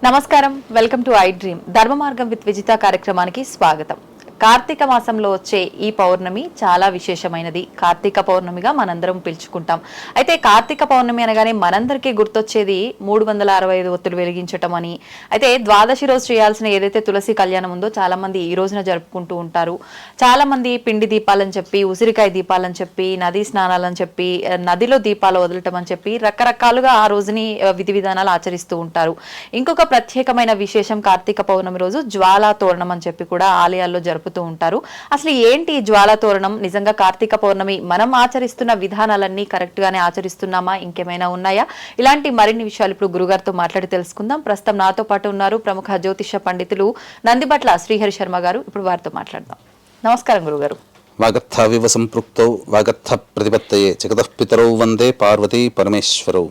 నమస్కారం, welcome to I dream. ధర్మ మార్గం విత్ విజిత కార్యక్రమానికి స్వాగతం. కార్తీక మాసంలో వచ్చే ఈ పౌర్ణమి చాలా విశేషమైనది. కార్తీక పౌర్ణమిగా మనందరం పిలుచుకుంటాం. అయితే కార్తీక పౌర్ణమి అనగానే మనందరికీ గుర్తొచ్చేది 365 ఒత్తులు వెలిగించటం అని. అయితే ద్వాదశి రోజు చేయాల్సిన ఏదైతే తులసి కళ్యాణం ఉందో చాలా మంది ఈ రోజున జరుపుకుంటూ ఉంటారు. చాలా మంది పిండి దీపాలని చెప్పి, ఉసిరికాయ దీపాలని చెప్పి, నదీ స్నానాలని చెప్పి, నదిలో దీపాలు వదలటం అని చెప్పి రకరకాలుగా ఆ రోజుని విధి విధానాలు ఆచరిస్తూ ఉంటారు. ఇంకొక ప్రత్యేకమైన విశేషం కార్తీక పౌర్ణమి రోజు జ్వాలా తోరణం అని చెప్పి కూడా ఆలయాల్లో జరుపుతూ ఉంటారు. అసలు ఏంటి జ్వాలా తోరణం? నిజంగా కార్తీక పౌర్ణమి మనం ఆచరిస్తున్న విధానాలన్నీ కరెక్ట్ గానే ఆచరిస్తున్నామా, ఇంకేమైనా ఉన్నాయా? ఇలాంటి మరిన్ని విషయాలు ఇప్పుడు గురుగారితో మాట్లాడి తెలుసుకుందాం. ప్రస్తుతం నాతో పాటు ఉన్నారు ప్రముఖ జ్యోతిష పండితులు నందిబట్ల శ్రీహరి శర్మ గారు. ఇప్పుడు వారితో మాట్లాడదాం. నమస్కారం గురుగారు. వాగర్థావివ సంపృక్తౌ వాగర్థ ప్రతిపత్తయే జగతః పితరౌ వందే పార్వతీ పరమేశ్వరౌ.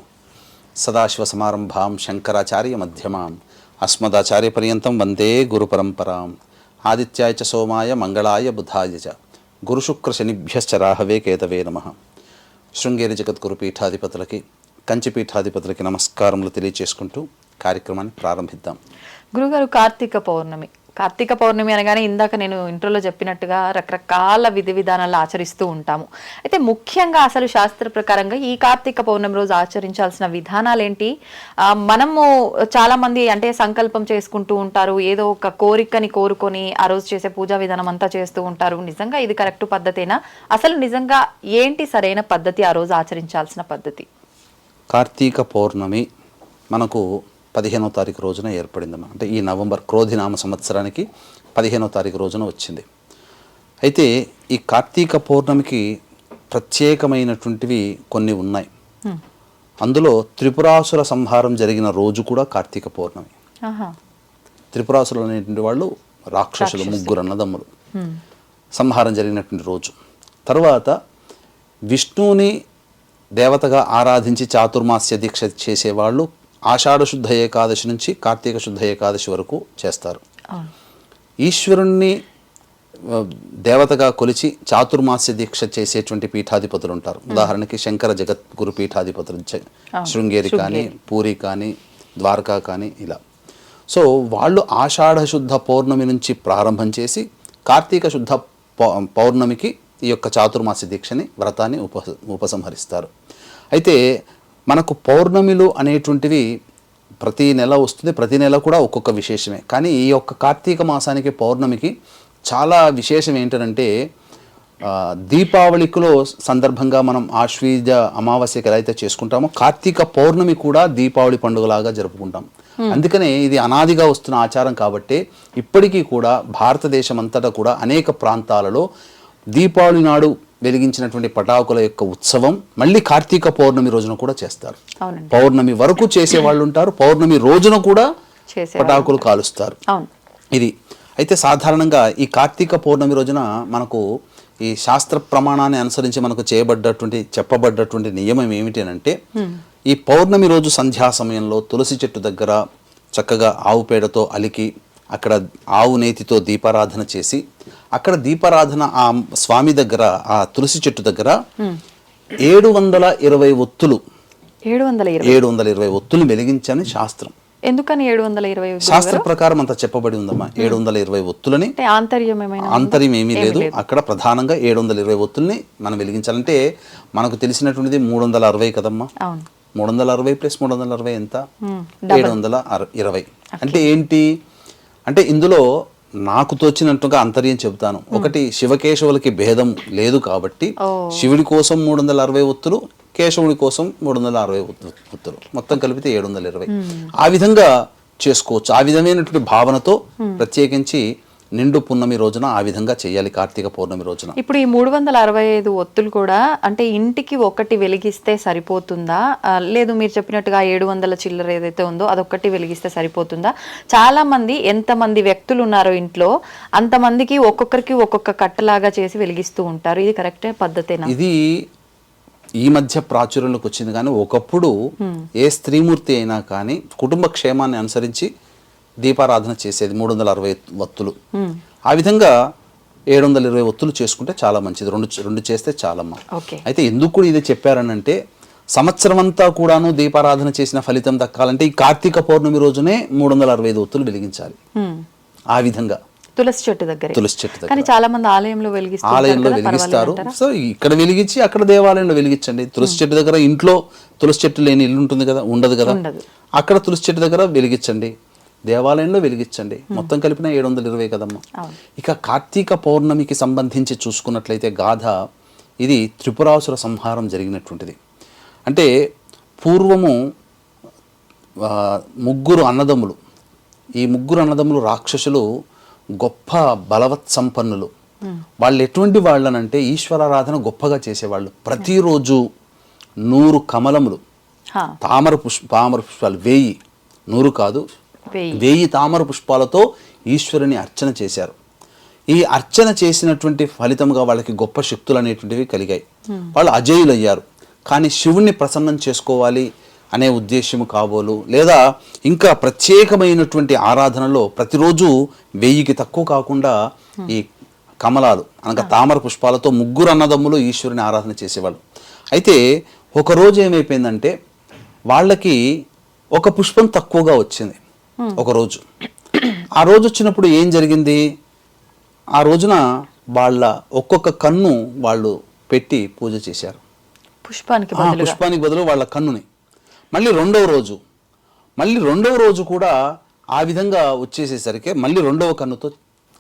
సదాశివ సమారంభాం శంకరాచార్య మధ్యమాం అస్మదాచార్య పర్యంతం వందే గురు పరంపరాం. ఆదిత్యాయ చ సోమాయ మంగళాయ బుధాయ చ గురుశుక్ర శనిభ్యశ్చ రాహవే కేతవే నమః. శృంగేరి జగద్గురు పీఠాధిపతులకి, కంచి పీఠాధిపతులకి నమస్కారములు తెలియచేసుకుంటూ కార్యక్రమాన్ని ప్రారంభిద్దాం. గురుగారు, కార్తీక పౌర్ణమి అనగానే ఇందాక నేను ఇంట్రోలో చెప్పినట్టుగా రకరకాల విధి విధానాలు ఆచరిస్తూ ఉంటాము. అయితే ముఖ్యంగా అసలు శాస్త్ర ప్రకారంగా ఈ కార్తీక పౌర్ణమి రోజు ఆచరించాల్సిన విధానాలు ఏంటి? మనము చాలా మంది అంటే సంకల్పం చేసుకుంటూ ఉంటారు, ఏదో ఒక కోరికని కోరుకొని ఆ రోజు చేసే పూజా విధానం అంతా చేస్తూ ఉంటారు. నిజంగా ఇది కరెక్ట్ పద్ధతేనా? అసలు నిజంగా ఏంటి సరైన పద్ధతి, ఆ రోజు ఆచరించాల్సిన పద్ధతి? కార్తీక పౌర్ణమి మనకు 15వ తారీఖు రోజున ఏర్పడిందమ్మా. అంటే ఈ నవంబర్ క్రోధినామ సంవత్సరానికి 15వ తారీఖు రోజున వచ్చింది. అయితే ఈ కార్తీక పౌర్ణమికి ప్రత్యేకమైనటువంటివి కొన్ని ఉన్నాయి. అందులో త్రిపురాసుర సంహారం జరిగిన రోజు కూడా కార్తీక పౌర్ణమి. త్రిపురాసురులు అనేటువంటి వాళ్ళు రాక్షసులు, ముగ్గురు అన్నదమ్ములు, సంహారం జరిగినటువంటి రోజు. తర్వాత విష్ణువుని దేవతగా ఆరాధించి చాతుర్మాస్య దీక్ష చేసేవాళ్ళు ఆషాఢ శుద్ధ ఏకాదశి నుంచి కార్తీక శుద్ధ ఏకాదశి వరకు చేస్తారు. ఈశ్వరుణ్ణి దేవతగా కొలిచి చాతుర్మాస్య దీక్ష చేసేటువంటి పీఠాధిపతులు ఉంటారు. ఉదాహరణకి శంకర జగద్గురు పీఠాధిపతులు శృంగేరి కానీ, పూరి కానీ, ద్వారకా కానీ ఇలా. సో వాళ్ళు ఆషాఢ శుద్ధ పౌర్ణమి నుంచి ప్రారంభం చేసి కార్తీక శుద్ధ పౌర్ణమికి ఈ యొక్క చాతుర్మాస్య దీక్షని, వ్రతాన్ని ఉపసంహరిస్తారు. అయితే మనకు పౌర్ణమిలు అనేటువంటివి ప్రతి నెల వస్తుంది. ప్రతి నెల కూడా ఒక్కొక్క విశేషమే. కానీ ఈ యొక్క కార్తీక మాసానికి పౌర్ణమికి చాలా విశేషం ఏంటంటే, దీపావళిలో సందర్భంగా మనం ఆశ్వీజ అమావాస్యకి ఎలా అయితే చేసుకుంటామో కార్తీక పౌర్ణమి కూడా దీపావళి పండుగలాగా జరుపుకుంటాం. అందుకనే ఇది అనాదిగా వస్తున్న ఆచారం కాబట్టి ఇప్పటికీ కూడా భారతదేశం అంతటా కూడా అనేక ప్రాంతాలలో దీపావళి నాడు వెలిగించినటువంటి పటాకుల యొక్క ఉత్సవం మళ్ళీ కార్తీక పౌర్ణమి రోజున కూడా చేస్తారు. పౌర్ణమి వరకు చేసే వాళ్ళు ఉంటారు, పౌర్ణమి రోజున కూడా పటాకులు కాలుస్తారు. ఇది అయితే సాధారణంగా ఈ కార్తీక పౌర్ణమి రోజున మనకు ఈ శాస్త్ర ప్రమాణాన్ని అనుసరించి మనకు చెప్పబడ్డటువంటి నియమం ఏమిటి అంటే, ఈ పౌర్ణమి రోజు సంధ్యా సమయంలో తులసి చెట్టు దగ్గర చక్కగా ఆవు పేడతో అలికి అక్కడ ఆవు నేతితో దీపారాధన చేసి, అక్కడ దీపారాధన ఆ స్వామి దగ్గర, ఆ తులసి చెట్టు దగ్గర 720 ఒత్తులు 720 ఒత్తులు వెలిగించని శాస్త్రం. ఎందుకని 720? శాస్త్ర ప్రకారం అంతా చెప్పబడి ఉందమ్మా. 720 ఒత్తులని ఆంతర్యం ఏమీ లేదు. అక్కడ ప్రధానంగా 720 ఒత్తుల్ని మనం వెలిగించాలంటే మనకు తెలిసినటువంటిది 360 కదమ్మా. 360 + 360 ఎంత? 720. అంటే ఏంటి అంటే, ఇందులో నాకు తోచినట్టుగా అంతర్యం చెబుతాను. ఒకటి, శివకేశవులకి భేదం లేదు కాబట్టి శివుడి కోసం 360 ఒత్తులు, కేశవుడి కోసం 360 ఒత్తులు, మొత్తం కలిపితే 720. ఆ విధంగా చేసుకోవచ్చు. ఆ విధమైనటువంటి భావనతో ప్రత్యేకించి నిండు పున్నమి రోజున ఆ విధంగా చేయాలి. కార్తీక పౌర్ణమి రోజున ఇప్పుడు ఈ 365 ఒత్తులు కూడా అంటే ఇంటికి ఒకటి వెలిగిస్తే సరిపోతుందా, లేదు మీరు చెప్పినట్టుగా 700 చిల్లర ఏదైతే ఉందో అదొక్కటి వెలిగిస్తే సరిపోతుందా? చాలా మంది, ఎంతమంది వ్యక్తులు ఉన్నారో ఇంట్లో అంతమందికి ఒక్కొక్కరికి ఒక్కొక్క కట్టలాగా చేసి వెలిగిస్తూ ఉంటారు. ఇది కరెక్టే పద్ధతేనా? ఇది ఈ మధ్య ప్రాచుర్యంలోకి వచ్చింది. కానీ ఒకప్పుడు ఏ స్త్రీమూర్తి అయినా కానీ కుటుంబ క్షేమాన్ని అనుసరించి దీపారాధన చేసేది 360 ఒత్తులు. ఆ విధంగా 720 ఒత్తులు చేసుకుంటే చాలా మంచిది. రెండు చేస్తే చాలమ్మా. అయితే ఎందుకు ఇది చెప్పారనంటే, సంవత్సరం అంతా కూడాను దీపారాధన చేసిన ఫలితం దక్కాలంటే ఈ కార్తీక పౌర్ణమి రోజునే 365 ఒత్తులు వెలిగించాలి. ఆ విధంగా తులసి చెట్టు దగ్గర దగ్గర. కానీ చాలా మంది ఆలయంలో వెలిగిస్తారు. సో ఇక్కడ వెలిగించి అక్కడ దేవాలయంలో వెలిగించండి. తులసి చెట్టు దగ్గర, ఇంట్లో తులసి చెట్టు లేని ఇల్లు ఉంటుంది కదా, ఉండదు కదా, అక్కడ తులసి చెట్టు దగ్గర వెలిగించండి, దేవాలయంలో వెలిగించండి. మొత్తం కలిపిన 720 కదమ్మా. ఇక కార్తీక పౌర్ణమికి సంబంధించి చూసుకున్నట్లయితే గాథ, ఇది త్రిపురాసుర సంహారం జరిగినటువంటిది. అంటే పూర్వము ముగ్గురు అన్నదమ్ములు, ఈ ముగ్గురు అన్నదమ్ములు రాక్షసులు గొప్ప బలవత్ సంపన్నులు. వాళ్ళు ఎటువంటి వాళ్ళనంటే ఈశ్వరారాధన గొప్పగా చేసేవాళ్ళు. ప్రతిరోజు 100 కమలములు, తామర పుష్పాలు 1000, 100 కాదు 1000 తామర పుష్పాలతో ఈశ్వరుని అర్చన చేశారు. ఈ అర్చన చేసినటువంటి ఫలితంగా వాళ్ళకి గొప్ప శక్తులు అనేటువంటివి కలిగాయి. వాళ్ళు అజేయులు అయ్యారు. కానీ శివుణ్ణి ప్రసన్నం చేసుకోవాలి అనే ఉద్దేశము కాబోలు, లేదా ఇంకా ప్రత్యేకమైనటువంటి ఆరాధనలో ప్రతిరోజు 1000కి తక్కువ కాకుండా ఈ కమలాలు అనగా తామర పుష్పాలతో ముగ్గురు అన్నదమ్ములు ఈశ్వరుని ఆరాధన చేసేవాళ్ళు. అయితే ఒకరోజు ఏమైపోయిందంటే వాళ్ళకి ఒక పుష్పం తక్కువగా వచ్చింది. ఒకరోజు ఆ రోజు వచ్చినప్పుడు ఏం జరిగింది, ఆ రోజున వాళ్ళ ఒక్కొక్క కన్ను వాళ్ళు పెట్టి పూజ చేశారు. పుష్పానికి బదులు వాళ్ళ కన్నుని. మళ్ళీ రెండవ రోజు కూడా ఆ విధంగా వచ్చేసేసరికి మళ్ళీ రెండవ కన్నుతో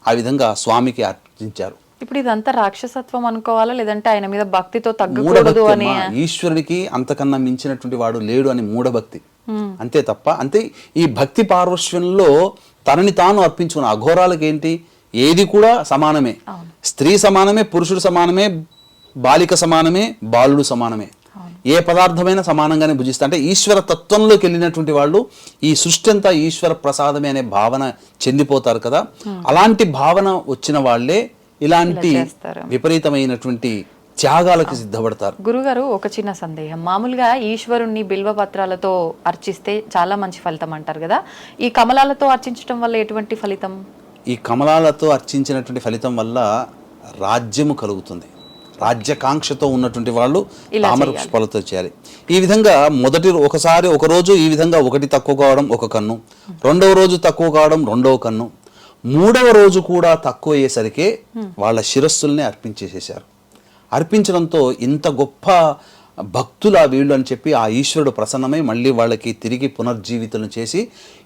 ఆ విధంగా స్వామికి అర్పించారు. ఇప్పుడు ఇదంతా రాక్షసత్వం అనుకోవాలా, లేదంటే ఆయన మీద భక్తితో తగ్గకూడదు అని? ఈశ్వరుడికి అంతకన్నా మించినటువంటి వాడు లేడు అని మూఢభక్తి, అంతే తప్ప. అంతే ఈ భక్తి పార్వశ్యంలో తనని తాను అర్పించుకున్న అఘోరాలకి ఏంటి, ఏది కూడా సమానమే. స్త్రీ సమానమే, పురుషుడు సమానమే, బాలిక సమానమే, బాలుడు సమానమే. ఏ పదార్థమైనా సమానంగానే భుజిస్తా. అంటే ఈశ్వర తత్వంలోకి వెళ్ళినటువంటి వాళ్ళు ఈ సృష్టి అంతా ఈశ్వర ప్రసాదమే అనే భావన చెందిపోతారు కదా. అలాంటి భావన వచ్చిన వాళ్ళే ఇలాంటి విపరీతమైనటువంటి త్యాగాలకు సిద్ధపడతారు. గురుగారు, ఒక చిన్న సందేహం. మామూలుగా ఈశ్వరుణ్ణి బిల్వ పత్రాలతో అర్చిస్తే చాలా మంచి ఫలితం అంటారు కదా, ఈ కమలాలతో అర్చించడం వల్ల ఎటువంటి ఫలితం? ఈ కమలాలతో అర్చించినటువంటి ఫలితం వల్ల రాజ్యము కలుగుతుంది. రాజ్యకాంక్షతో ఉన్నటువంటి వాళ్ళు తామర పుష్పాలతో చేయాలి. ఈ విధంగా ఒక రోజు ఈ విధంగా ఒకటి తక్కువ కావడం ఒక కన్ను, రెండవ రోజు తక్కువ కావడం రెండవ కన్ను, మూడవ రోజు కూడా తక్కువ అయ్యేసరికి వాళ్ళ శిరస్సుల్ని అర్పించేసేసారు. అర్పించడంతో ఇంత గొప్ప భక్తుల వీళ్ళు అని చెప్పి ఆ ఈశ్వరుడు ప్రసన్నమై మళ్ళీ వాళ్ళకి తిరిగి పునర్జీవితం చేసి,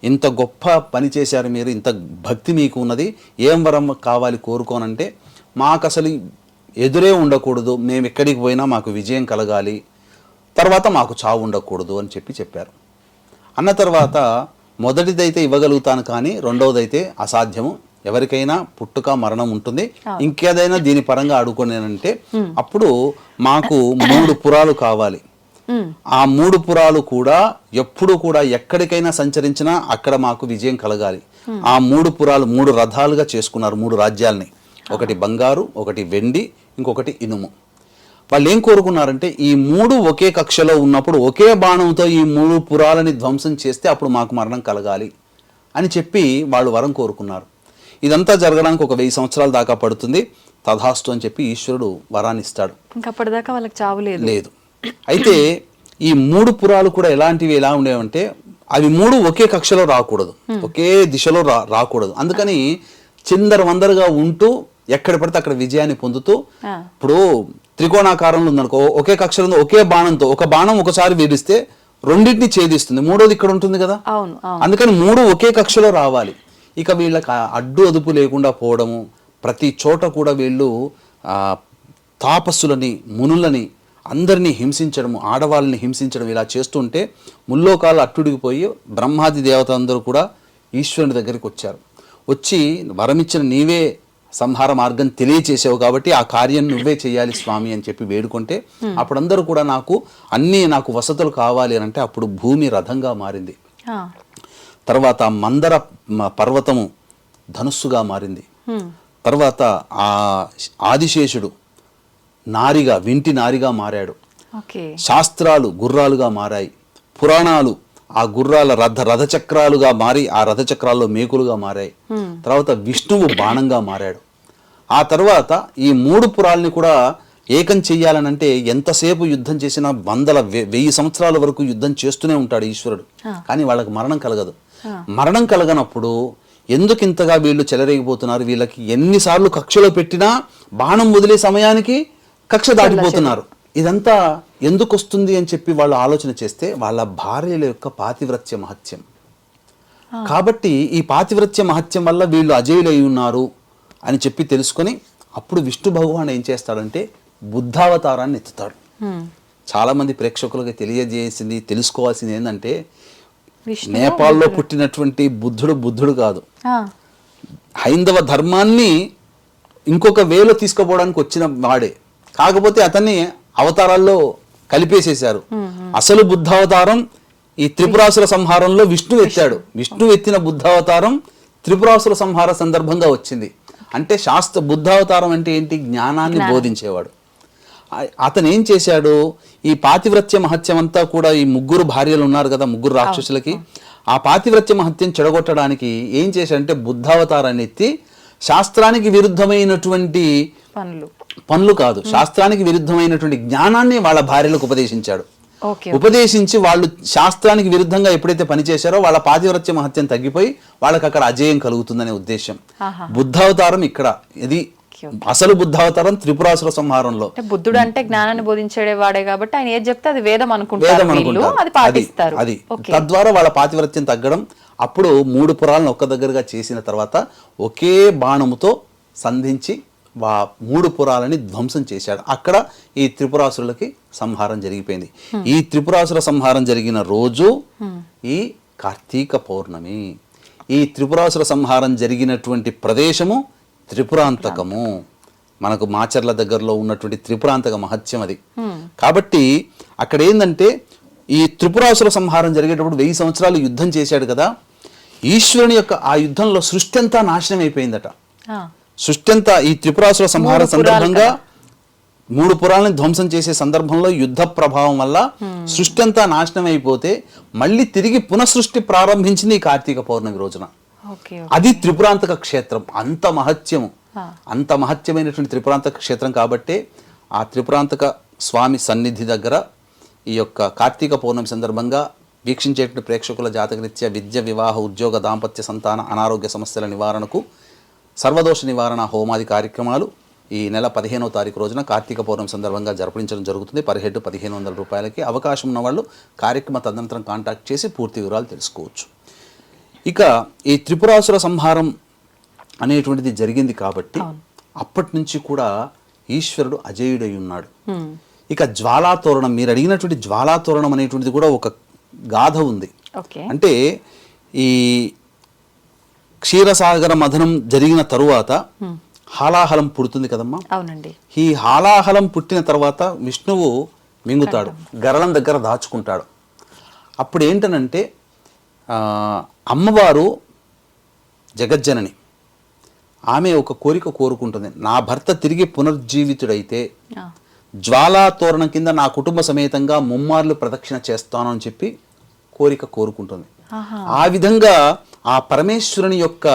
ఇంత గొప్ప పని చేశారు మీరు, ఇంత భక్తి మీకు ఉన్నది, ఏం వరం కావాలి కోరుకోనంటే, మాకు అసలు ఎదురే ఉండకూడదు, మేము ఎక్కడికి పోయినా మాకు విజయం కలగాలి, తర్వాత మాకు చావు ఉండకూడదు అని చెప్పారు. అన్న తర్వాత మొదటిదైతే ఇవ్వగలుగుతాను, కానీ రెండవదైతే అసాధ్యము, ఎవరికైనా పుట్టుక మరణం ఉంటుంది, ఇంకేదైనా దీని పరంగా అడుగునేనంటే అప్పుడు మాకు 3 పురాలు కావాలి. ఆ 3 పురాలు కూడా ఎప్పుడు కూడా ఎక్కడికైనా సంచరించినా అక్కడ మాకు విజయం కలగాలి. ఆ 3 పురాలు 3 రథాలుగా చేసుకున్నారు, 3 రాజ్యాల్ని. ఒకటి బంగారు, ఒకటి వెండి, ఇంకొకటి ఇనుము. వాళ్ళు ఏం కోరుకున్నారంటే ఈ 3 ఒకే కక్షలో ఉన్నప్పుడు ఒకే బాణంతో ఈ 3 పురాలని ధ్వంసం చేస్తే అప్పుడు మాకు మరణం కలగాలి అని చెప్పి వాళ్ళు వరం కోరుకున్నారు. ఇదంతా జరగడానికి ఒక 1000 సంవత్సరాల దాకా పడుతుంది. తథాస్తు అని చెప్పి ఈశ్వరుడు వరాన్ని ఇస్తాడు. అప్పటిదాకా వాళ్ళకి చావు లేదు. అయితే ఈ 3 పురాలు కూడా ఎలా ఉండేవంటే, అవి 3 ఒకే కక్షలో రాకూడదు, ఒకే దిశలో రాకూడదు. అందుకని చిందరవందరగా ఉంటూ ఎక్కడ పడితే అక్కడ విజయాన్ని పొందుతూ, ఇప్పుడు త్రికోణాకారంలో ఉందనుకో, ఒకే కక్షలో ఒకే బాణంతో ఒక బాణం ఒకసారి వేడిస్తే రెండింటిని ఛేదిస్తుంది, మూడోది ఇక్కడ ఉంటుంది కదా. అందుకని 3 ఒకే కక్షలో రావాలి. ఇక వీళ్ళకి అడ్డు అదుపు లేకుండా పోవడము, ప్రతి చోట కూడా వీళ్ళు తాపస్సులని, మునులని అందరినీ హింసించడము, ఆడవాళ్ళని హింసించడం, ఇలా చేస్తుంటే ముల్లోకాలు అట్టుడిగిపోయి బ్రహ్మాది దేవతలందరూ కూడా ఈశ్వరుని దగ్గరికి వచ్చారు. వచ్చి వరమిచ్చిన నీవే సంహార మార్గం తెలియచేసావు కాబట్టి ఆ కార్యం నువ్వే చేయాలి స్వామి అని చెప్పి వేడుకుంటే, అప్పుడందరూ కూడా నాకు వసతులు కావాలి అని అంటే అప్పుడు భూమి రథంగా మారింది. తర్వాత మందర పర్వతము ధనుస్సుగా మారింది. తర్వాత ఆ ఆదిశేషుడు వింటి నారిగా మారాడు. శాస్త్రాలు గుర్రాలుగా మారాయి. పురాణాలు ఆ గుర్రాల రథచక్రాలుగా మారి ఆ రథచక్రాల్లో మేకులుగా మారాయి. తర్వాత విష్ణువు బాణంగా మారాడు. ఆ తర్వాత ఈ 3 పురాల్ని కూడా ఏకం చెయ్యాలనంటే ఎంతసేపు యుద్ధం చేసినా 1000 సంవత్సరాల వరకు యుద్ధం చేస్తూనే ఉంటాడు ఈశ్వరుడు. కానీ వాళ్ళకి మరణం కలగదు. మరణం కలగనప్పుడు ఎందుకు ఇంతగా వీళ్ళు చెలరేగిపోతున్నారు, వీళ్ళకి ఎన్నిసార్లు కక్షలో పెట్టినా బాణం వదిలే సమయానికి కక్ష దాటిపోతున్నారు, ఇదంతా ఎందుకు వస్తుంది అని చెప్పి వాళ్ళు ఆలోచన చేస్తే వాళ్ళ భార్యల యొక్క పాతివ్రత్య మహత్యం. కాబట్టి ఈ పాతివ్రత్య మహత్యం వల్ల వీళ్ళు అజేయులై ఉన్నారు అని చెప్పి తెలుసుకొని అప్పుడు విష్ణు భగవాన్ ఏం చేస్తాడంటే బుద్ధావతారాన్ని ఎత్తుతాడు. చాలా మంది ప్రేక్షకులకి తెలియజేసింది తెలుసుకోవాల్సింది ఏంటంటే నేపాల్లో పుట్టినటువంటి బుద్ధుడు కాదు, హైందవ ధర్మాన్ని ఇంకొక వేలో తీసుకుపోవడానికి వచ్చిన వాడే. కాకపోతే అతన్ని అవతారాల్లో కలిపేసేశారు. అసలు బుద్ధావతారం ఈ త్రిపురాసుల సంహారంలో విష్ణు ఎత్తాడు. విష్ణు ఎత్తిన బుద్ధావతారం త్రిపురాసుల సంహార సందర్భంగా వచ్చింది. అంటే బుద్ధావతారం అంటే ఏంటి, జ్ఞానాన్ని బోధించేవాడు. అతను ఏం చేశాడు, ఈ పాతివ్రత్య మహత్యం అంతా కూడా ఈ 3 భార్యలు ఉన్నారు కదా, 3 రాక్షసులకి, ఆ పాతివ్రత్య మహత్యం చెడగొట్టడానికి ఏం చేశాడంటే బుద్ధావతారాన్ని ఎత్తి శాస్త్రానికి విరుద్ధమైనటువంటి పనులు కాదు, శాస్త్రానికి విరుద్ధమైనటువంటి జ్ఞానాన్ని వాళ్ళ భార్యలకు ఉపదేశించాడు. ఉపదేశించి వాళ్ళు శాస్త్రానికి విరుద్ధంగా ఎప్పుడైతే పనిచేశారో వాళ్ళ పాతివ్రత్య మహత్యం తగ్గిపోయి వాళ్ళకి అక్కడ అజేయం కలుగుతుందనే ఉద్దేశం. బుద్ధావతారం ఇక్కడ ఇది అసలు బుద్ధావతారం త్రిపురాసుర సంహారంలో. బుద్ధుడు అంటే జ్ఞానాన్ని బోధించేవాడే కాబట్టి ఆయన ఏది చెప్తే అది వేదం అనుకుంటారు, అది పాటిస్తారు. అది తద్వారా వాళ్ళ పాతివ్రత్యం తగ్గడం. అప్పుడు 3 పురాలను ఒక్క దగ్గరగా చేసిన తర్వాత ఒకే బాణముతో సంధించి 3 పురాలని ధ్వంసం చేశాడు. అక్కడ ఈ త్రిపురాసురులకి సంహారం జరిగిపోయింది. ఈ త్రిపురాసుర సంహారం జరిగిన రోజు ఈ కార్తీక పౌర్ణమి. ఈ త్రిపురాసుర సంహారం జరిగినటువంటి ప్రదేశము త్రిపురాంతకము, మనకు మాచర్ల దగ్గరలో ఉన్నటువంటి త్రిపురాంతక మహత్యం అది. కాబట్టి అక్కడ ఏంటంటే ఈ త్రిపురాసుర సంహారం జరిగేటప్పుడు 1000 సంవత్సరాలు యుద్ధం చేశాడు కదా, ఈశ్వరుని యొక్క ఆ యుద్ధంలో సృష్టి అంతా నాశనం అయిపోయిందట. సృష్టి అంతా ఈ త్రిపురాసుర సంహార సందర్భంగా 3 పురాలను ధ్వంసం చేసే సందర్భంలో యుద్ధ ప్రభావం వల్ల సృష్టి అంతా నాశనం అయిపోతే మళ్ళీ తిరిగి పునఃసృష్టి ప్రారంభించింది ఈ కార్తీక పౌర్ణమి రోజున. అది త్రిపురాంతక క్షేత్రం. అంత మహత్యమైనటువంటి త్రిపురాంతక క్షేత్రం కాబట్టి ఆ త్రిపురాంతక స్వామి సన్నిధి దగ్గర ఈ యొక్క కార్తీక పౌర్ణమి సందర్భంగా వీక్షించేటువంటి ప్రేక్షకుల జాతకరీత్యా విద్య, వివాహ, ఉద్యోగ, దాంపత్య, సంతాన, అనారోగ్య సమస్యల నివారణకు సర్వదోష నివారణ హోమాది కార్యక్రమాలు ఈ నెల 15వ తారీఖు రోజున కార్తీక పౌర్ణమి సందర్భంగా జరిపించడం జరుగుతుంది. పర్ హెడ్ 1500 రూపాయలకి. అవకాశం ఉన్న వాళ్ళు కార్యక్రమ తదనంతరం కాంటాక్ట్ చేసి పూర్తి వివరాలు తెలుసుకోవచ్చు. ఇక ఈ త్రిపురాసుర సంహారం అనేటువంటిది జరిగింది కాబట్టి అప్పటి నుంచి కూడా ఈశ్వరుడు అజేయుడై ఉన్నాడు. ఇక జ్వాలాతోరణం, మీరు అడిగినటువంటి జ్వాలాతోరణం అనేటువంటిది కూడా ఒక గాథ ఉంది. అంటే ఈ క్షీరసాగర మథనం జరిగిన తరువాత హాలాహలం పుడుతుంది కదమ్మా. అవునండి. ఈ హాలాహలం పుట్టిన తర్వాత విష్ణువు మింగుతాడు, గరళం దగ్గర దాచుకుంటాడు. అప్పుడు ఏంటనంటే అమ్మవారు జగజ్జనని, ఆమె ఒక కోరిక కోరుకుంటుంది. నా భర్త తిరిగి పునర్జీవితుడైతే జ్వాలాతోరణం కింద నా కుటుంబ సమేతంగా 3 మార్లు ప్రదక్షిణ చేస్తాను అని చెప్పి కోరిక కోరుకుంటుంది. ఆ విధంగా ఆ పరమేశ్వరుని యొక్క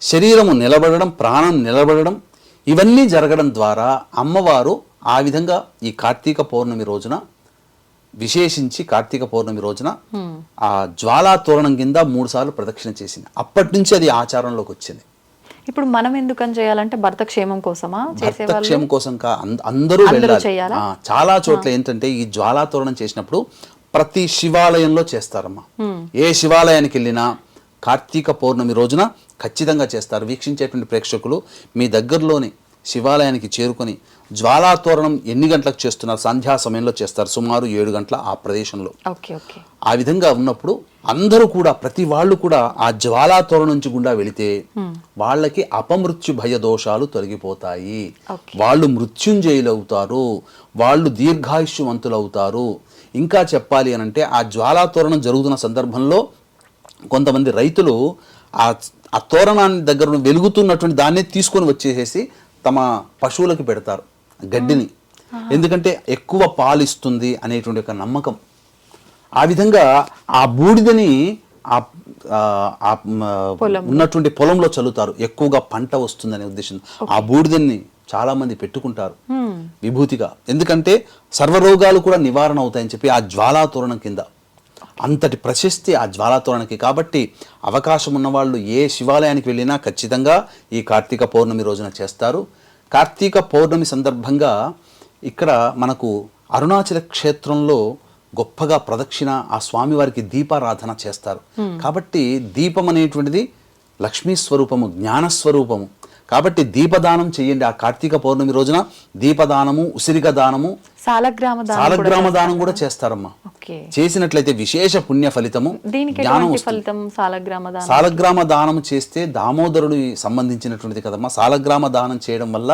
శరీరము నిలబడడం, ప్రాణం నిలబడడం, ఇవన్నీ జరగడం ద్వారా అమ్మవారు ఆ విధంగా ఈ కార్తీక పౌర్ణమి రోజున విశేషించి కార్తీక పౌర్ణమి రోజున ఆ జ్వాలాతోరణం కింద 3 సార్లు ప్రదక్షిణ చేసింది. అప్పటి నుంచి అది ఆచారంలోకి వచ్చింది. ఇప్పుడు మనం ఎందుకని చేయాలంటే భర్త క్షేమం కోసమా? భర్త క్షేమం కోసం అందరూ వెళ్ళాలి. చాలా చోట్ల ఏంటంటే ఈ జ్వాలాతోరణం చేసినప్పుడు ప్రతి శివాలయంలో చేస్తారమ్మా. ఏ శివాలయానికి వెళ్ళినా కార్తీక పౌర్ణమి రోజున ఖచ్చితంగా చేస్తారు. వీక్షించేటువంటి ప్రేక్షకులు మీ దగ్గరలోని శివాలయానికి చేరుకొని జ్వాలాతోరణం ఎన్ని గంటలకు చేస్తున్నారు, సంధ్యా సమయంలో చేస్తారు, సుమారు 7 గంటల ఆ ప్రదేశంలో. ఆ విధంగా ఉన్నప్పుడు అందరూ కూడా ప్రతి వాళ్ళు కూడా ఆ జ్వాలాతోరణం నుంచి గుండా వెళితే వాళ్ళకి అపమృత్యు భయ దోషాలు తొలగిపోతాయి, వాళ్ళు మృత్యుంజయులు అవుతారు, వాళ్ళు దీర్ఘాయుష్యవంతులు అవుతారు. ఇంకా చెప్పాలి అని అంటే ఆ జ్వాలాతోరణం జరుగుతున్న సందర్భంలో కొంతమంది రైతులు ఆ తోరణాన్ని దగ్గర వెలుగుతున్నటువంటి దాన్ని తీసుకొని వచ్చేసేసి తమ పశువులకు పెడతారు గడ్డిని. ఎందుకంటే ఎక్కువ పాలిస్తుంది అనేటువంటి ఒక నమ్మకం. ఆ విధంగా ఆ బూడిదని ఉన్నటువంటి పొలంలో చల్లుతారు, ఎక్కువగా పంట వస్తుందనే ఉద్దేశం. ఆ బూడిదని చాలామంది పెట్టుకుంటారు విభూతిగా. ఎందుకంటే సర్వరోగాలు కూడా నివారణ అవుతాయని చెప్పి ఆ జ్వాలాతోరణం కింద అంతటి ప్రశస్తి ఆ జ్వాలాతోరణకి. కాబట్టి అవకాశం ఉన్నవాళ్ళు ఏ శివాలయానికి వెళ్ళినా ఖచ్చితంగా ఈ కార్తీక పౌర్ణమి రోజున చేస్తారు. కార్తీక పౌర్ణమి సందర్భంగా ఇక్కడ మనకు అరుణాచల క్షేత్రంలో గొప్పగా ప్రదక్షిణ ఆ స్వామివారికి దీపారాధన చేస్తారు. కాబట్టి దీపం అనేటువంటిది లక్ష్మీ స్వరూపము, జ్ఞానస్వరూపము. కాబట్టి దీపదానం చేయండి. ఆ కార్తీక పౌర్ణమి రోజున దీపదానము, ఉసిరిక దానము, సాలగ్రామ దానం కూడా చేస్తారమ్మా. చేసినట్లయితే విశేష పుణ్య ఫలితము, జ్ఞానం వస్తుంది. సాలగ్రామ దానం చేస్తే దామోదరుడు సంబంధించినటువంటిది కదమ్మా. సాలగ్రామ దానం చేయడం వల్ల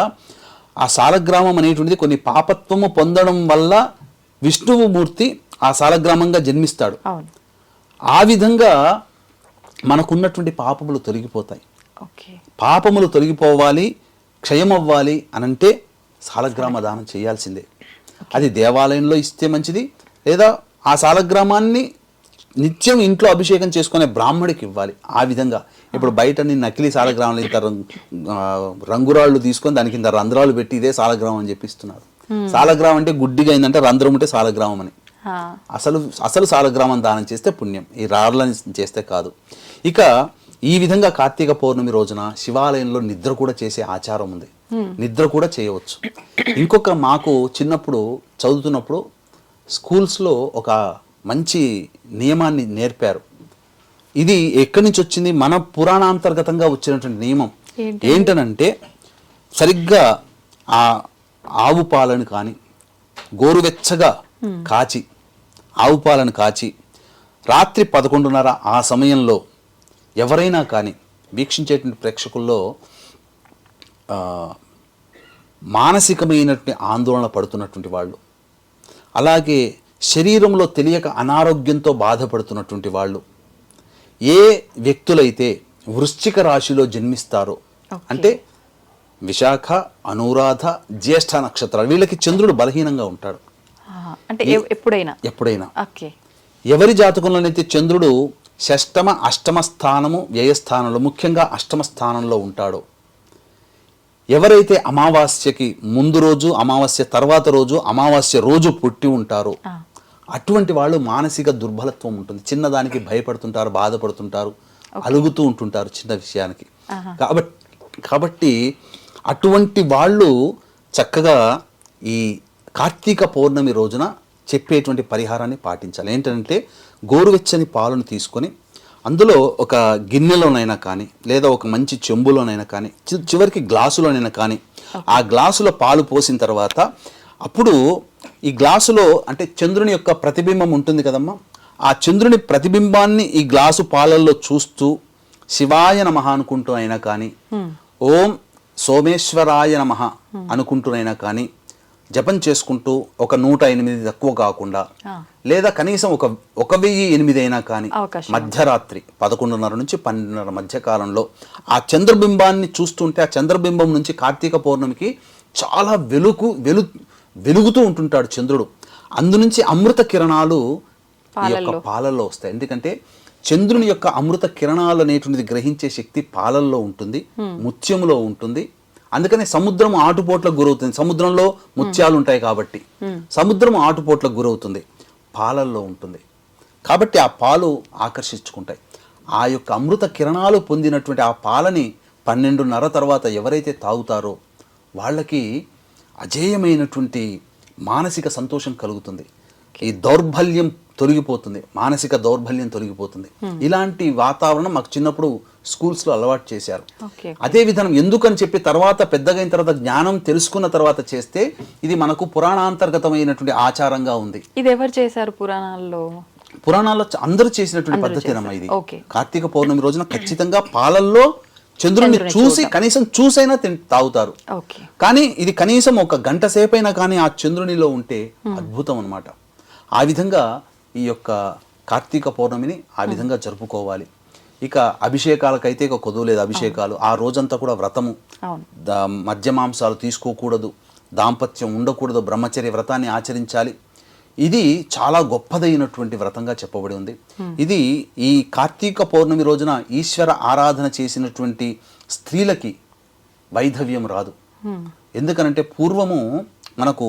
ఆ సాలగ్రామం అనేటువంటిది కొన్ని పాపత్వము పొందడం వల్ల విష్ణువు మూర్తి ఆ సాలగ్రామంగా జన్మిస్తాడు. ఆ విధంగా మనకున్నటువంటి పాపములు తొలగిపోతాయి. పాపములు తొలగిపోవాలి, క్షయమవ్వాలి అనంటే సాలగ్రామ దానం చేయాల్సిందే. అది దేవాలయంలో ఇస్తే మంచిది, లేదా ఆ సాలగ్రామాన్ని నిత్యం ఇంట్లో అభిషేకం చేసుకునే బ్రాహ్మడికి ఇవ్వాలి. ఆ విధంగా ఇప్పుడు బయట నకిలీ సాలగ్రామాలు ఇంత రంగురాళ్ళు తీసుకొని దాని కింద రంధ్రాలు పెట్టి ఇదే సాలగ్రామం అని చెప్పిస్తున్నారు. సాలగ్రామం అంటే గుడ్డిగా అయిందంటే రంధ్రం ఉంటే సాలగ్రామం అని. అసలు సాలగ్రామం దానం చేస్తే పుణ్యం, ఈ రాళ్ళని చేస్తే కాదు. ఇక ఈ విధంగా కార్తీక పౌర్ణమి రోజున శివాలయంలో నిద్ర కూడా చేసే ఆచారం ఉంది. నిద్ర కూడా చేయవచ్చు. ఇంకొక మాకు చిన్నప్పుడు చదువుతున్నప్పుడు స్కూల్స్లో ఒక మంచి నియమాన్ని నేర్పారు. ఇది ఎక్కడి నుంచి వచ్చింది? మన పురాణాంతర్గతంగా వచ్చినటువంటి నియమం ఏంటనంటే, సరిగ్గా ఆ ఆవు పాలను కానీ గోరువెచ్చగా కాచి ఆవు పాలను కాచి రాత్రి 11:30 ఆ సమయంలో ఎవరైనా కానీ వీక్షించేటువంటి ప్రేక్షకుల్లో మానసికమైనటువంటి ఆందోళన పడుతున్నటువంటి వాళ్ళు, అలాగే శరీరంలో తెలియక అనారోగ్యంతో బాధపడుతున్నటువంటి వాళ్ళు, ఏ వ్యక్తులైతే వృశ్చిక రాశిలో జన్మిస్తారో, అంటే విశాఖ, అనురాధ, జ్యేష్ఠ నక్షత్రాలు, వీళ్ళకి చంద్రుడు బలహీనంగా ఉంటాడు. అంటే ఎప్పుడైనా ఎవరి జాతకంలోనైతే చంద్రుడు షష్టమ, అష్టమ స్థానము, వ్యయస్థానంలో, ముఖ్యంగా అష్టమ స్థానంలో ఉంటాడో, ఎవరైతే అమావాస్యకి ముందు రోజు, అమావాస్య తర్వాత రోజు, అమావాస్య రోజు పుట్టి ఉంటారో అటువంటి వాళ్ళు మానసిక దుర్బలత్వం ఉంటుంది. చిన్నదానికి భయపడుతుంటారు, బాధపడుతుంటారు, అలుగుతూ ఉంటుంటారు చిన్న విషయానికి. కాబట్టి అటువంటి వాళ్ళు చక్కగా ఈ కార్తీక పౌర్ణమి రోజున చెప్పేటువంటి పరిహారాన్ని పాటించాలి. ఏంటంటే గోరువెచ్చని పాలను తీసుకొని అందులో ఒక గిన్నెలోనైనా కానీ, లేదా ఒక మంచి చెంబులోనైనా కానీ, చివరికి గ్లాసులోనైనా కానీ, ఆ గ్లాసులో పాలు పోసిన తర్వాత అప్పుడు ఈ గ్లాసులో అంటే చంద్రుని యొక్క ప్రతిబింబం ఉంటుంది కదమ్మా, ఆ చంద్రుని ప్రతిబింబాన్ని ఈ గ్లాసు పాలల్లో చూస్తూ శివాయ నమః అనుకుంటూ అయినా కానీ, ఓం సోమేశ్వరాయ నమః అనుకుంటూనైనా కానీ జపం చేసుకుంటూ ఒక 108 తక్కువ కాకుండా, లేదా కనీసం ఒక 1008 అయినా కానీ మధ్యరాత్రి 11:30 నుంచి 12:30 మధ్య కాలంలో ఆ చంద్రబింబాన్ని చూస్తుంటే, ఆ చంద్రబింబం నుంచి కార్తీక పౌర్ణమికి చాలా వెలుగుతూ ఉంటుంటాడు చంద్రుడు. అందునుంచి అమృత కిరణాలు ఈ యొక్క పాలల్లో వస్తాయి. ఎందుకంటే చంద్రుని యొక్క అమృత కిరణాలు అనేటువంటిది గ్రహించే శక్తి పాలల్లో ఉంటుంది, ముత్యములో ఉంటుంది. అందుకని సముద్రం ఆటుపోట్లకు గురవుతుంది. సముద్రంలో ముత్యాలు ఉంటాయి కాబట్టి సముద్రం ఆటుపోట్లకు గురవుతుంది, పాలల్లో ఉంటుంది. కాబట్టి ఆ పాలు ఆకర్షించుకుంటాయి. ఆ యొక్క అమృత కిరణాలు పొందినటువంటి ఆ పాలని 12:30 తర్వాత ఎవరైతే తాగుతారో వాళ్ళకి అజేయమైనటువంటి మానసిక సంతోషం కలుగుతుంది. ఈ దౌర్బల్యం తొలగిపోతుంది, మానసిక దౌర్బల్యం తొలగిపోతుంది. ఇలాంటి వాతావరణం మాకు చిన్నప్పుడు స్కూల్స్లో అలవాటు చేశారు. అదే విధానం ఎందుకని చెప్పి తర్వాత పెద్దగా అయిన తర్వాత జ్ఞానం తెలుసుకున్న తర్వాత చేస్తే ఇది మనకు పురాణాంతర్గతమైనటువంటి ఆచారంగా ఉంది. ఇది ఎవరు చేశారు పురాణాల్లో? పురాణాల్లో అందరూ చేసినటువంటి పద్ధతేనమ్మా ఇది. కార్తీక పౌర్ణమి రోజున ఖచ్చితంగా పాలల్లో చంద్రుడిని చూసి కనీసం చూసైనా తాగుతారు. కానీ ఇది కనీసం ఒక గంట సేపైనా కానీ ఆ చంద్రునిలో ఉంటే అద్భుతం అన్నమాట. ఆ విధంగా ఈ యొక్క కార్తీక పౌర్ణమిని ఆ విధంగా జరుపుకోవాలి. ఇక అభిషేకాలకైతే ఇక కొదవలేదు అభిషేకాలు. ఆ రోజంతా కూడా వ్రతము, మద్య మాంసాలు తీసుకోకూడదు, దాంపత్యం ఉండకూడదు, బ్రహ్మచర్య వ్రతాన్ని ఆచరించాలి. ఇది చాలా గొప్పదైనటువంటి వ్రతంగా చెప్పబడి ఉంది. ఇది ఈ కార్తీక పౌర్ణమి రోజున ఈశ్వర ఆరాధన చేసినటువంటి స్త్రీలకి వైధవ్యం రాదు. ఎందుకనంటే పూర్వము మనకు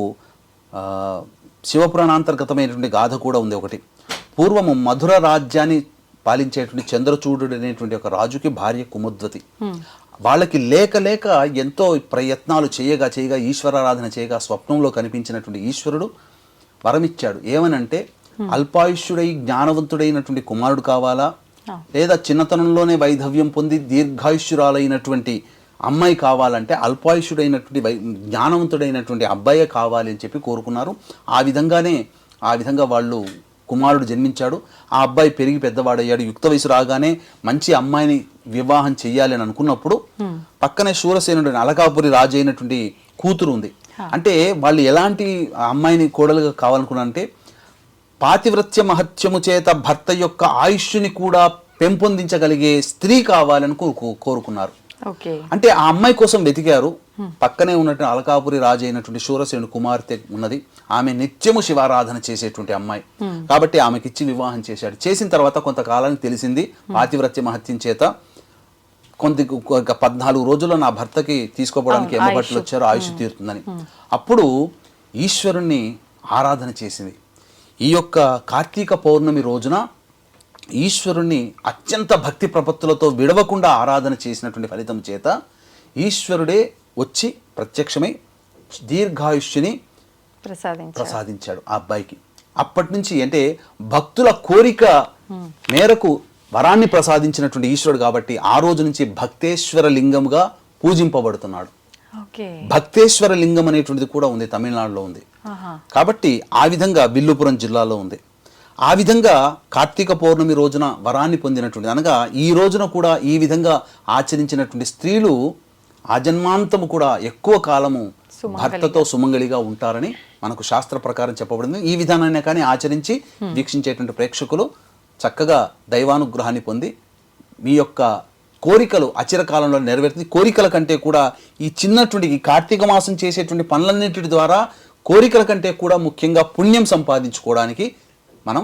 శివపురాణాంతర్గతమైనటువంటి గాథ కూడా ఉంది ఒకటి. పూర్వము మధుర రాజ్యాన్ని పాలించేటువంటి చంద్రచూడుడు అనేటువంటి ఒక రాజుకి భార్య కుముద్వతి. వాళ్ళకి లేక లేక ఎంతో ప్రయత్నాలు చేయగా ఈశ్వరారాధన చేయగా స్వప్నంలో కనిపించినటువంటి ఈశ్వరుడు వరమిచ్చాడు. ఏమనంటే అల్పాయుష్యుడై జ్ఞానవంతుడైనటువంటి కుమారుడు కావాలా, లేదా చిన్నతనంలోనే వైధవ్యం పొంది దీర్ఘాయుష్యురాలైనటువంటి అమ్మాయి కావాలంటే అల్పాయుష్యుడైనటువంటి జ్ఞానవంతుడైనటువంటి అబ్బాయే కావాలి అని చెప్పి కోరుకున్నారు. ఆ విధంగా వాళ్ళు కుమారుడు జన్మించాడు. ఆ అబ్బాయి పెరిగి పెద్దవాడయ్యాడు. యుక్త వయసు రాగానే మంచి అమ్మాయిని వివాహం చెయ్యాలి అని అనుకున్నప్పుడు పక్కనే శూరసేనుడు అలకాపురి రాజు అయినటువంటి కూతురు ఉంది. అంటే వాళ్ళు ఎలాంటి అమ్మాయిని కోడలుగా కావాలనుకున్నారంటే పాతివ్రత్య మహత్యము చేత భర్త యొక్క ఆయుష్ని కూడా పెంపొందించగలిగే స్త్రీ కావాలని కోరుకున్నారు. అంటే ఆ అమ్మాయి కోసం వెతికారు. పక్కనే ఉన్నటువంటి అలకాపురి రాజు అయినటువంటి శూరసేనుడు కుమార్తె ఉన్నది. ఆమె నిత్యము శివారాధన చేసేటువంటి అమ్మాయి కాబట్టి ఆమెకిచ్చి వివాహం చేశాడు. చేసిన తర్వాత కొంతకాలానికి తెలిసింది పాతివ్రత్య మహత్యం చేత 14 రోజుల్లో నా భర్తకి తీసుకోపోవడానికి ఎమ్మభట్టులు వచ్చారు, ఆయుష్ తీరుతుందని. అప్పుడు ఈశ్వరుణ్ణి ఆరాధన చేసింది. ఈ యొక్క కార్తీక పౌర్ణమి రోజున ఈశ్వరుణ్ణి అత్యంత భక్తి ప్రపత్తులతో విడవకుండా ఆరాధన చేసినటువంటి ఫలితం చేత ఈశ్వరుడే వచ్చి ప్రత్యక్షమై దీర్ఘాయుష్ని ప్రసాదించాడు ఆ అబ్బాయికి. అప్పటి నుంచి అంటే భక్తుల కోరిక మేరకు వరాన్ని ప్రసాదించినటువంటి ఈశ్వరుడు కాబట్టి ఆ రోజు నుంచి భక్తేశ్వర లింగంగా పూజింపబడుతున్నాడు. భక్తేశ్వర లింగం అనేటువంటిది కూడా ఉంది, తమిళనాడులో ఉంది. కాబట్టి ఆ విధంగా విల్లుపురం జిల్లాలో ఉంది. ఆ విధంగా కార్తీక పౌర్ణమి రోజున వరాన్ని పొందినటువంటి అనగా ఈ రోజున కూడా ఈ విధంగా ఆచరించినటువంటి స్త్రీలు ఆజన్మాంతము కూడా ఎక్కువ కాలము భర్తతో సుమంగళిగా ఉంటారని మనకు శాస్త్ర ప్రకారం చెప్పబడింది. ఈ విధానాన్ని కానీ ఆచరించి వీక్షించేటువంటి ప్రేక్షకులు చక్కగా దైవానుగ్రహాన్ని పొంది మీ యొక్క కోరికలు అచిరకాలంలో నెరవేరుతుంది. కోరికల కంటే కూడా ఈ చిన్నటువంటి ఈ కార్తీక మాసం చేసేటువంటి పనులన్నింటి ద్వారా కోరికల కంటే కూడా ముఖ్యంగా పుణ్యం సంపాదించుకోవడానికి మనం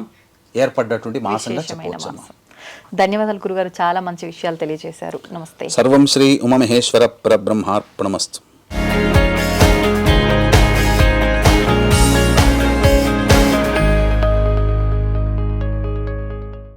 ఏర్పడ్డటువంటి మాసంగా చెప్పవచ్చు. ధన్యవాదాలు గురుగారు, చాలా మంచి విషయాలు తెలియజేశారు. నమస్తే. సర్వం శ్రీ ఉమామహేశ్వర పరబ్రహ్మార్పణమస్తు.